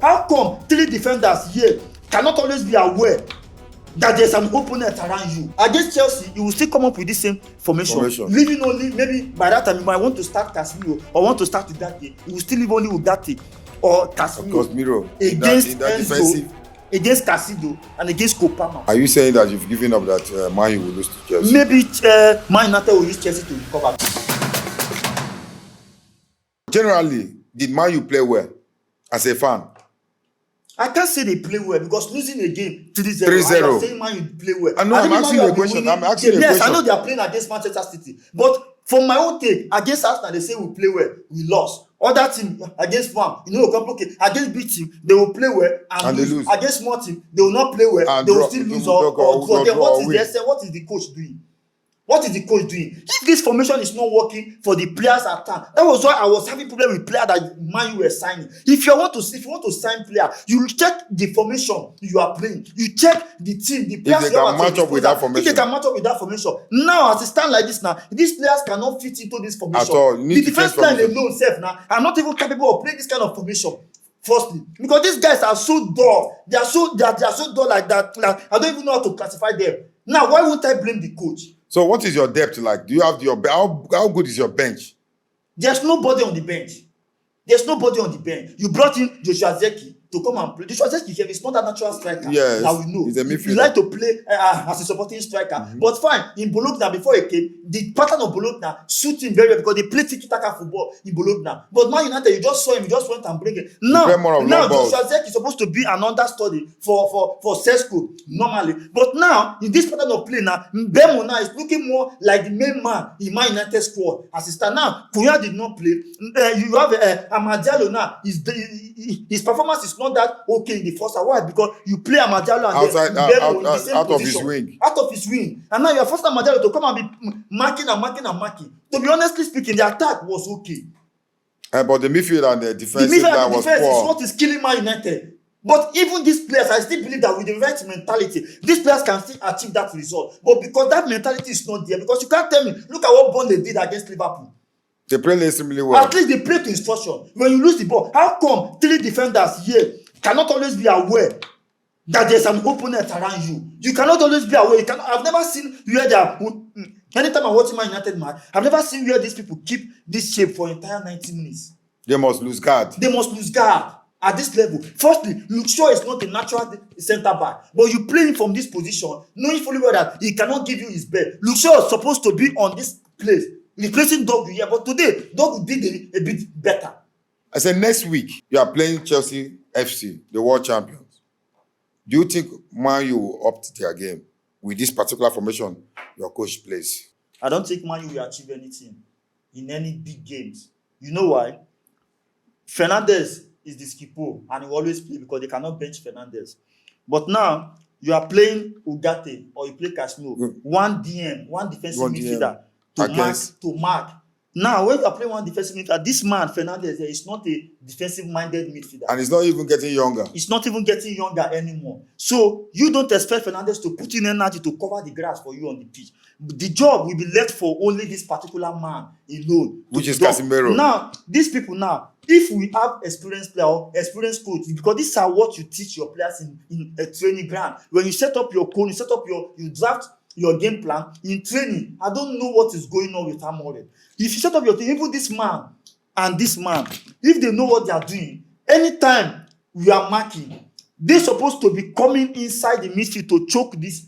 How come 3 defenders here cannot always be aware that there's an opponent around you? Against Chelsea, you will still come up with the same formation. Leaving only, maybe by that time you might want to start Casemiro or want to start Ugarte. You will still leave only Ugarte or Casemiro against Enzo, against Casido and against Kopama. Are you saying that you've given up that Man U will lose to Chelsea? Maybe Man United will use Chelsea to recover. Generally, did Man U play well as a fan? I can't say they play well because losing a game 3-0. 3-0. I'm saying Man U play well. I know, I'm asking you a question. Yes, I know they are playing against Manchester City. But from my own take, against Arsenal, they say we play well. We lost. Other team against one, okay, against big team, they will play well and they lose. Against small team, they will not play well. And they will still lose or draw. Then what is the essence? What is the coach doing? What is the coach doing? If this formation is not working for the players at time, that was why I was having problem with players that Man U were signing. If you want to sign player, you check the formation you are playing. You check the team, the players. If they can match up with that formation. If they can match up with that formation. Now, as it stands like this now, these players cannot fit into this formation. At all. The defense line alone self now are not even capable of playing this kind of formation. Firstly, because these guys are so dull. They are so dull like that. Like, I don't even know how to classify them. Now, why won't I blame the coach? So what is your depth like? Do you have how good is your bench? There's nobody on the bench. You brought in Joshua Zeki to come and play. Joshua Zeki here is not a natural striker. Yes, that we know. He's a midfielder. He like to play as a supporting striker. But fine, in Bologna before he came, the pattern of Bologna suits him very well because they play tiki-taka football in Bologna. But Man United, you just saw him, you just went and bring him. Now Joshua Zeki is supposed to be an understudy for Sesko normally. But now, in this pattern of play now, Mbemo now is looking more like the main man in Man United squad. As it stands now, Kuya did not play. You have Amadialo now. His performance is not that okay in the first half. Why? Because you play Amadialo and Mbemo in the same position. Out of his wing. And now you are forcing Amadialo to come and be marking. To be honestly speaking, the attack was okay. But the midfield and the defensive line was poor. Is what is killing Man United. But even these players, I still believe that with the right mentality, these players can still achieve that result. But because that mentality is not there, because you can't tell me, look at what Burnley did against Liverpool. They played extremely well. At least they play to instruction. When you lose the ball, how come 3 defenders here cannot always be aware that there's an opponent around you? You cannot always be aware. I've never seen where they are. Anytime I'm watching Man United match, I've never seen where these people keep this shape for entire 90 minutes. They must lose guard. At this level. Firstly, Luke Shaw is not a natural centre back, but you play him from this position, knowing fully well that he cannot give you his best. Luke Shaw is supposed to be on this place, replacing Dogu here, but today Dogu did a bit better. I said next week you are playing Chelsea FC, the world champions. Do you think Man U will opt their game with this particular formation your coach plays? I don't think Man U will achieve anything in any big games. You know why? Fernandes is the skipper and he will always play because they cannot bench Fernandes. But now you are playing Ugarte or you play Casemiro, one defensive midfielder to mark. Now when you are playing one defensive midfielder, this man Fernandes is not a defensive-minded midfielder. And he's not even getting younger. He's not even getting younger anymore. So you don't expect Fernandes to put in energy to cover the grass for you on the pitch. The job will be left for only this particular man alone. Which is Casemiro. Now, these people now, if we have experienced player or experienced coach, because these are what you teach your players in a training ground. When you set up your code, you draft your game plan in training. I don't know what is going on with Amorim. If you set up your team, even this man and this man, if they know what they are doing, anytime we are marking, they're supposed to be coming inside the midfield to choke this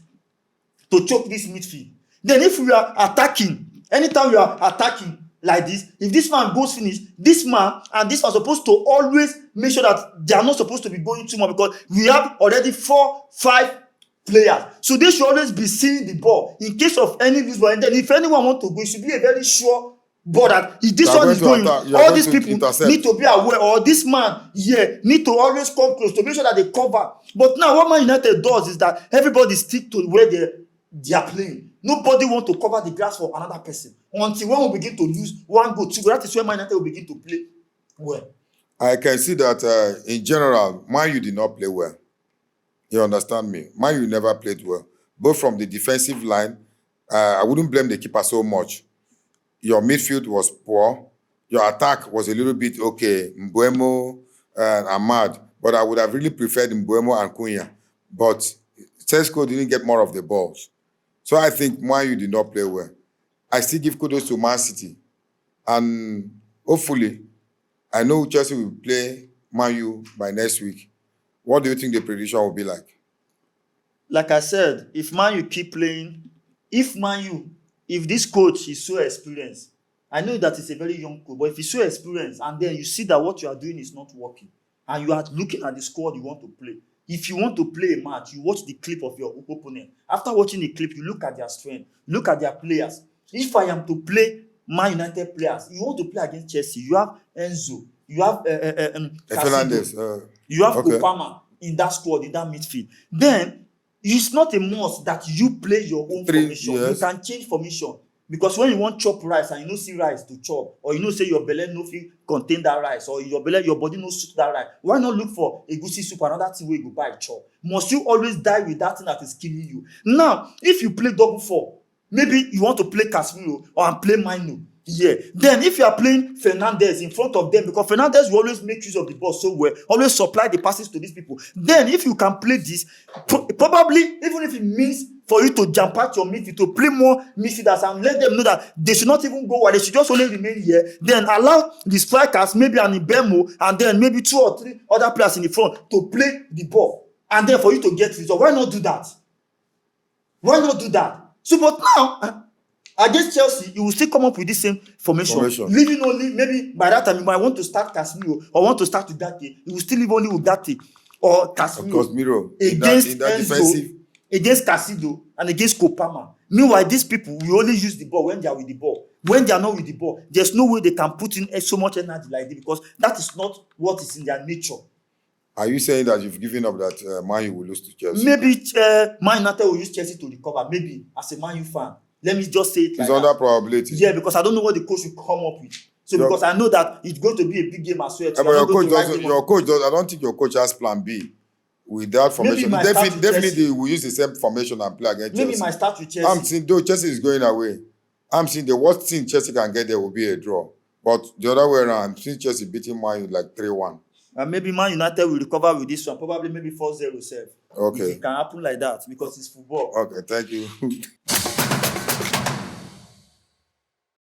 midfield. Then if we are attacking, anytime we are attacking like this, if this man goes finish, this man and this man are supposed to always make sure that they are not supposed to be going too much because we have already 4-5 players. So they should always be seeing the ball in case of any lose ball. And then if anyone want to go, it should be a very sure ball that if this one is going, all these people need to be aware, or this man here need to always come close to make sure that they cover. But now what Man United does is that everybody stick to where they are playing. Nobody want to cover the grass for another person until when we begin to lose one goal, two goals. That is when Man United will begin to play well. I can see that in general, Man U did not play well. You understand me? Man U never played well. Both from the defensive line, I wouldn't blame the keeper so much. Your midfield was poor. Your attack was a little bit okay. Mbeumo and Ahmad, but I would have really preferred Mbuemo and Cunha. But Sesko didn't get more of the balls. So I think Man U did not play well. I still give kudos to Man City. And hopefully, I know Chelsea will play Man U by next week. What do you think the prediction will be like? Like I said, if Man U keep playing, if this coach is so experienced, I know that it's a very young coach, but if he's so experienced and then you see that what you are doing is not working, and you are looking at the squad you want to play, if you want to play a match, you watch the clip of your opponent. After watching the clip, you look at their strength, look at their players. If I am to play Man United players, you want to play against Chelsea, you have Enzo, you have Fernandes, you have okay. Kopama in that squad, in that midfield. Then it's not a must that you play your own formation. Yes. You can change formation. Because when you want chop rice and you no see rice to chop, or you know say your belle no fit contain that rice, or your body no suit that rice, why not look for egusi soup, another thing wey you go buy chop? Must you always die with that thing that is killing you? Now, if you play double four, maybe you want to play Casemiro or play Mino. Yeah. Then if you are playing Fernandes in front of them, because Fernandes will always make use of the ball so well, always supply the passes to these people. Then if you can play this, probably even if it means for you to jump out your midfield, to play more midfielders and let them know that they should not even go wide, they should just only remain here. Then allow the strikers, maybe an Ibemo, and then maybe 2 or 3 other players in the front to play the ball. And then for you to get results. Why not do that? Why not do that? So, but now, against Chelsea, you will still come up with the same formation. Leaving only, maybe by that time, you might want to start Casemiro or want to start Ugarte. You will still leave only Ugarte or Casemiro against in that Enzo, defensive, against Casido, and against Kopama. Meanwhile, these people will only use the ball when they are with the ball. When they are not with the ball, there's no way they can put in so much energy like this, because that is not what is in their nature. Are you saying that you've given up that Man U will lose to Chelsea? Maybe Man United will use Chelsea to recover. Maybe as a Man U fan. Let me just say it like it's under probability. Yeah, because I don't know what the coach will come up with. So because I know that it's going to be a big game as well. But your coach does. I don't think your coach has plan B with that formation. Definitely will use the same formation and play against Chelsea. Maybe my start with Chelsea. I'm seeing though Chelsea is going away. I'm seeing the worst thing Chelsea can get there will be a draw. But the other way around, I'm seeing Chelsea beating Man U like 3-1. And maybe Man United will recover with this one. Probably maybe 4-0 self. Okay. It can happen like that because it's football. Okay, thank you.